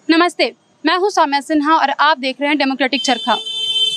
नमस्ते, मैं हूं सौम्या सिन्हा और आप देख रहे हैं डेमोक्रेटिक चरखा।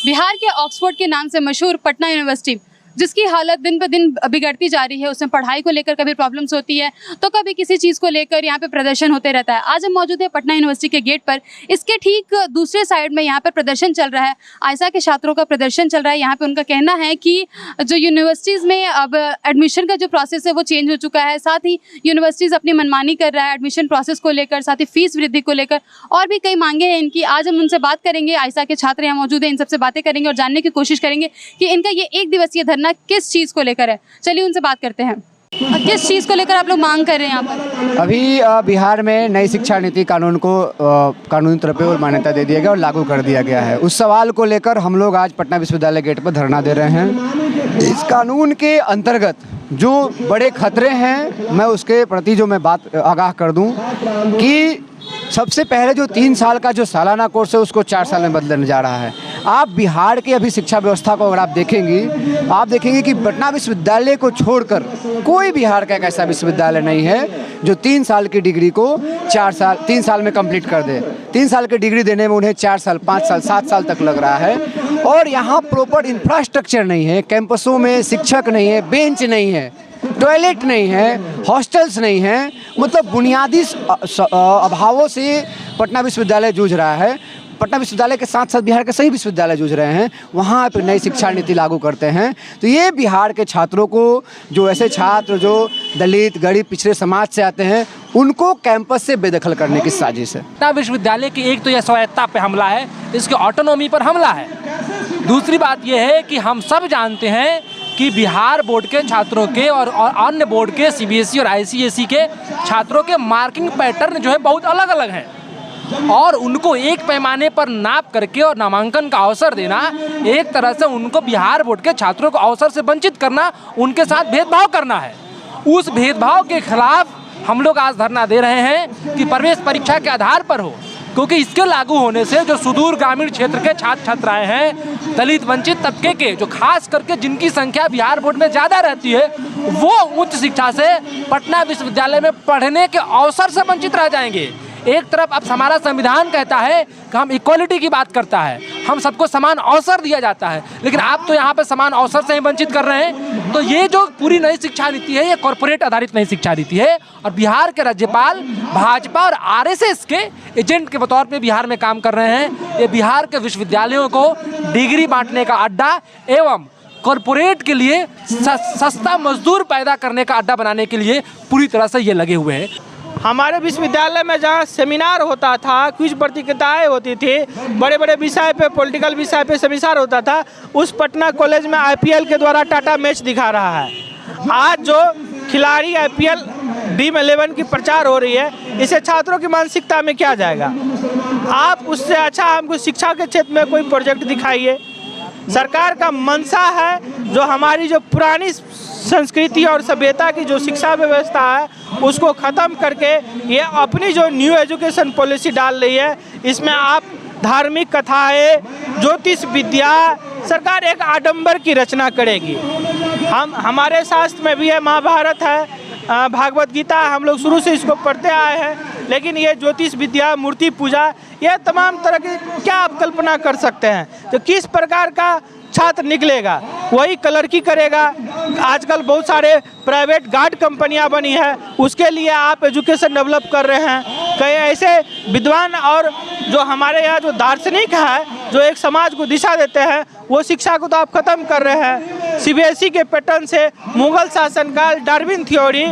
बिहार के ऑक्सफोर्ड के नाम से मशहूर पटना यूनिवर्सिटी, जिसकी हालत दिन ब दिन बिगड़ती जा रही है, उसमें पढ़ाई को लेकर कभी प्रॉब्लम्स होती है तो कभी किसी चीज़ को लेकर यहाँ पे प्रदर्शन होते रहता है। आज हम मौजूद है पटना यूनिवर्सिटी के गेट पर। इसके ठीक दूसरे साइड में यहाँ पर प्रदर्शन चल रहा है, आयसा के छात्रों का प्रदर्शन चल रहा है। यहाँ पे उनका कहना है कि जो यूनिवर्सिटीज़ में अब एडमिशन का जो प्रोसेस है वो चेंज हो चुका है, साथ ही यूनिवर्सिटीज़ अपनी मनमानी कर रहा है एडमिशन प्रोसेस को लेकर, साथ ही फीस वृद्धि को लेकर और भी कई मांगे हैं इनकी। आज हम उनसे बात करेंगे, आयसा के छात्र यहाँ मौजूद हैं, इन सबसे बातें करेंगे और जानने की कोशिश करेंगे कि इनका ये एक दिवसीय धरना किस चीज़ को लेकर है। चलिए उनसे बात करते हैं। किस चीज़ को लेकर आप लोग मांग कर रहे हैं यहाँ पर? अभी बिहार में नई शिक्षा नीति कानून को कानूनी तौर पे मान्यता दे दिया गया और लागू कर दिया गया है। उस सवाल को लेकर हम लोग आज पटना विश्वविद्यालय गेट पर धरना दे रहे हैं। इस कानून के अंतर्गत जो बड़े खतरे हैं, मैं उसके प्रति जो मैं बात आगाह कर दूं कि सबसे पहले जो 3 साल का जो सालाना कोर्स है उसको 4 साल में बदलने जा रहा है। आप बिहार की अभी शिक्षा व्यवस्था को अगर आप देखेंगे कि पटना विश्वविद्यालय को छोड़कर कोई बिहार का एक ऐसा विश्वविद्यालय नहीं है जो 3 साल की डिग्री को 3 साल में कंप्लीट कर दे। 3 साल की डिग्री देने में उन्हें 4 साल, 5 साल, 7 साल तक लग रहा है। और यहाँ प्रॉपर इंफ्रास्ट्रक्चर नहीं है, कैंपसों में शिक्षक नहीं है, बेंच नहीं है, टॉयलेट नहीं है, हॉस्टल्स नहीं है, मतलब बुनियादी अभावों से पटना विश्वविद्यालय जूझ रहा है। पटना विश्वविद्यालय के साथ साथ बिहार के सभी विश्वविद्यालय जूझ रहे हैं। वहाँ पर नई शिक्षा नीति लागू करते हैं तो ये बिहार के छात्रों को, जो ऐसे छात्र जो दलित, गरीब, पिछड़े समाज से आते हैं, उनको कैंपस से बेदखल करने की साजिश है। पटना विश्वविद्यालय की एक तो यह स्वायत्ता पे हमला है, इसकी ऑटोनॉमी पर हमला है। दूसरी बात यह है कि हम सब जानते हैं कि बिहार बोर्ड के छात्रों के और अन्य बोर्ड के सीबीएसई और आईसीएसई के छात्रों के मार्किंग पैटर्न जो है बहुत अलग अलग हैं और उनको एक पैमाने पर नाप करके और नामांकन का अवसर देना, एक तरह से उनको बिहार बोर्ड के छात्रों को अवसर से वंचित करना, उनके साथ भेदभाव करना है। उस भेदभाव के खिलाफ हम लोग आज धरना दे रहे हैं कि प्रवेश परीक्षा के आधार पर हो, क्योंकि इसके लागू होने से जो सुदूर ग्रामीण क्षेत्र के छात्र छात्राएं हैं, दलित वंचित तबके के, जो खास करके जिनकी संख्या बिहार बोर्ड में ज़्यादा रहती है, वो उच्च शिक्षा से पटना विश्वविद्यालय में पढ़ने के अवसर से वंचित रह जाएंगे। एक तरफ अब हमारा संविधान कहता है कि हम इक्वलिटी की बात करता है, हम सबको समान अवसर दिया जाता है, लेकिन आप तो यहाँ पे समान अवसर से ही वंचित कर रहे हैं। तो ये जो पूरी नई शिक्षा नीति है, ये कॉर्पोरेट आधारित नई शिक्षा नीति है और बिहार के राज्यपाल भाजपा और आरएसएस के एजेंट के तौर पे बिहार में काम कर रहे हैं। ये बिहार के विश्वविद्यालयों को डिग्री बांटने का अड्डा एवं कॉर्पोरेट के लिए सस्ता मजदूर पैदा करने का अड्डा बनाने के लिए पूरी तरह से ये लगे हुए हैं। हमारे विश्वविद्यालय में जहाँ सेमिनार होता था, क्विज प्रतियोगिताएं होती थी, बड़े बड़े विषय पे, पॉलिटिकल विषय पे सेमिनार होता था, उस पटना कॉलेज में आईपीएल के द्वारा टाटा मैच दिखा रहा है। आज जो खिलाड़ी आईपीएल ड्रीम 11 की प्रचार हो रही है, इसे छात्रों की मानसिकता में क्या जाएगा? आप उससे अच्छा हमको शिक्षा के क्षेत्र में कोई प्रोजेक्ट दिखाइए। सरकार का मंशा है जो हमारी जो पुरानी संस्कृति और सभ्यता की जो शिक्षा व्यवस्था है उसको ख़त्म करके ये अपनी जो न्यू एजुकेशन पॉलिसी डाल रही है, इसमें आप धार्मिक कथाएं, ज्योतिष विद्या, सरकार एक आडंबर की रचना करेगी। हमारे शास्त्र में भी है, महाभारत है, भागवत गीता, हम लोग शुरू से इसको पढ़ते आए हैं, लेकिन ये ज्योतिष विद्या, मूर्ति पूजा, ये तमाम तरह की क्या आप कल्पना कर सकते हैं? तो किस प्रकार का छात्र निकलेगा? वही क्लर्की करेगा। आजकल बहुत सारे प्राइवेट गार्ड कंपनियां बनी है, उसके लिए आप एजुकेशन डेवलप कर रहे हैं। कई ऐसे विद्वान और जो हमारे यहाँ जो दार्शनिक है, जो एक समाज को दिशा देते हैं, वो शिक्षा को तो आप ख़त्म कर रहे हैं। सीबीएसई के पैटर्न से मुगल शासनकाल, डार्विन थ्योरी,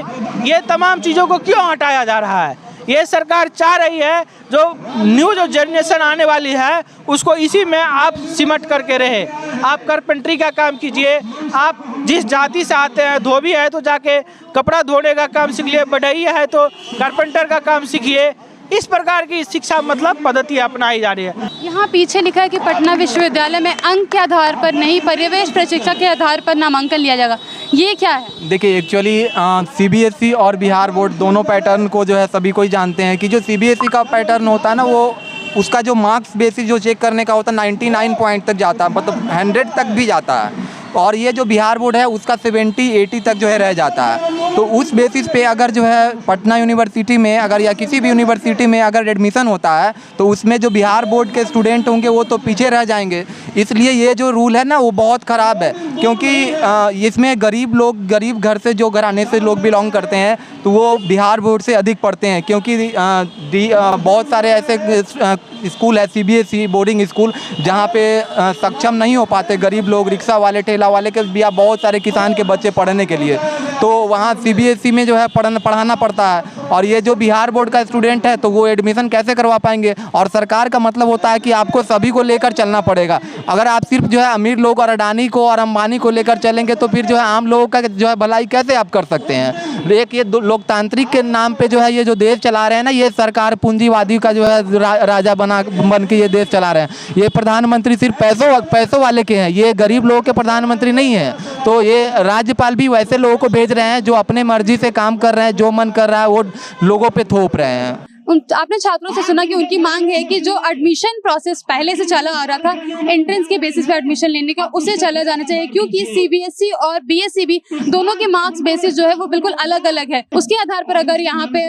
ये तमाम चीज़ों को क्यों हटाया जा रहा है? ये सरकार चाह रही है जो न्यू जो जनरेशन आने वाली है उसको इसी में आप सिमट करके रहे। आप कारपेंटरी का काम कीजिए, आप जिस जाति से आते हैं, धोबी है तो जाके कपड़ा धोने का काम सीख लिए, बढ़इया है तो कारपेंटर का काम सीखिए। इस प्रकार की शिक्षा मतलब पद्धति अपनाई जा रही है। यहाँ पीछे लिखा है कि पटना विश्वविद्यालय में अंक के आधार पर नहीं, परिवेश प्रशिक्षक के आधार पर नामांकन लिया जाएगा। ये क्या है? देखिए, एक्चुअली सीबीएसई और बिहार बोर्ड दोनों पैटर्न को जो है सभी कोई जानते हैं कि जो सीबीएसई का पैटर्न होता है ना, वो उसका जो मार्क्स बेसिस जो चेक करने का होता है 99 पॉइंट तक जाता है, मतलब 100 तक भी जाता है। और ये जो बिहार बोर्ड है उसका 70-80 तक जो है रह जाता है। तो तो उस बेसिस पे अगर जो है पटना यूनिवर्सिटी में अगर या किसी भी यूनिवर्सिटी में अगर एडमिशन होता है तो उसमें जो बिहार बोर्ड के स्टूडेंट होंगे वो तो पीछे रह जाएंगे। इसलिए ये जो रूल है ना वो बहुत ख़राब है, क्योंकि इसमें गरीब घर से जो घराने से लोग बिलोंग करते हैं तो वो बिहार बोर्ड से अधिक पढ़ते हैं, क्योंकि बहुत सारे ऐसे स्कूल है CBSE बोर्डिंग स्कूल जहाँ पे सक्षम नहीं हो पाते गरीब लोग, रिक्शा वाले, ठेला वाले के या बहुत सारे किसान के बच्चे पढ़ने के लिए, तो वहाँ CBSE में जो है पढ़ाना पड़ता है। और ये जो बिहार बोर्ड का स्टूडेंट है तो वो एडमिशन कैसे करवा पाएंगे। और सरकार का मतलब होता है कि आपको सभी को लेकर चलना पड़ेगा। अगर आप सिर्फ जो है अमीर लोग और अडानी को और अंबानी को लेकर चलेंगे तो फिर जो है आम लोगों का जो है भलाई कैसे आप कर सकते हैं। एक ये लोकतांत्रिक के नाम पे जो है ये जो देश चला रहे हैं ना, ये सरकार पूंजीवादी का जो है राजा बन के ये देश चला रहे हैं। ये प्रधानमंत्री सिर्फ पैसों वाले के हैं, ये गरीब लोगों के प्रधानमंत्री नहीं है। तो ये राज्यपाल भी वैसे लोगों को भेज रहे हैं जो अपने मर्जी से काम कर रहे हैं, जो मन कर रहा है वो लोगों पे थोप रहे हैं। आपने छात्रों से सुना कि उनकी मांग है कि जो एडमिशन प्रोसेस पहले से चला आ रहा था एंट्रेंस के बेसिस पे एडमिशन लेने का, उसे चला जाना चाहिए, क्योंकि CBSE और BSCB दोनों के मार्क्स बेसिस जो है वो बिल्कुल अलग अलग है। उसके आधार पर अगर यहाँ पे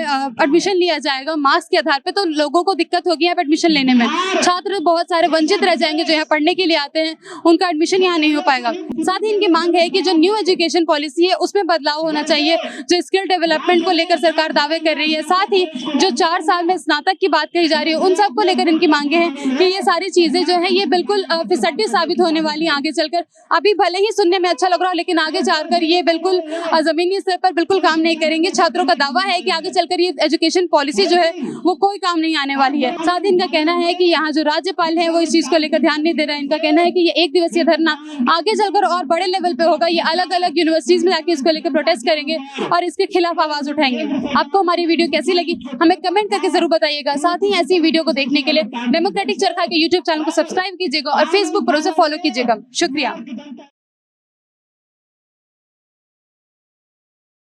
एडमिशन लिया जाएगा मार्क्स के आधार पे तो लोगों को दिक्कत होगी यहाँ पे एडमिशन लेने में। छात्र बहुत सारे वंचित रह जाएंगे जो यहाँ पढ़ने के लिए आते हैं, उनका एडमिशन यहाँ नहीं हो पाएगा। साथ ही इनकी मांग है कि जो न्यू एजुकेशन पॉलिसी है उसमें बदलाव होना चाहिए, जो स्किल डेवलपमेंट को लेकर सरकार दावे कर रही है। साथ ही जो 4 साल में स्नातक की बात कही जा रही है उन सब को लेकर इनकी मांगे हैं कि ये सारी चीजें जो है ये बिल्कुल फिसड्डी साबित होने वाली है आगे चलकर। अभी भले ही सुनने में अच्छा लग रहा हो लेकिन आगे चलकर ये बिल्कुल जमीनी स्तर पर बिल्कुल काम नहीं करेंगे। छात्रों का दावा है कि आगे चलकर ये एजुकेशन पॉलिसी जो है वो कोई काम नहीं आने वाली है। साथ ही इनका कहना है कि यहाँ जो राज्यपाल है वो इस चीज को लेकर ध्यान नहीं दे रहा है। इनका कहना है कि ये 1 दिवसीय धरना आगे चलकर और बड़े लेवल पे होगा, ये अलग अलग यूनिवर्सिटीज में जाके इसको लेकर प्रोटेस्ट करेंगे और इसके खिलाफ आवाज उठाएंगे। आपको हमारी वीडियो कैसी लगी हमें कमेंट करके जरूर बताइएगा। साथ ही ऐसी वीडियो को देखने के लिए डेमोक्रेटिक चरखा के YouTube चैनल को सब्सक्राइब कीजिएगा और Facebook पर उसे फॉलो कीजिएगा। शुक्रिया।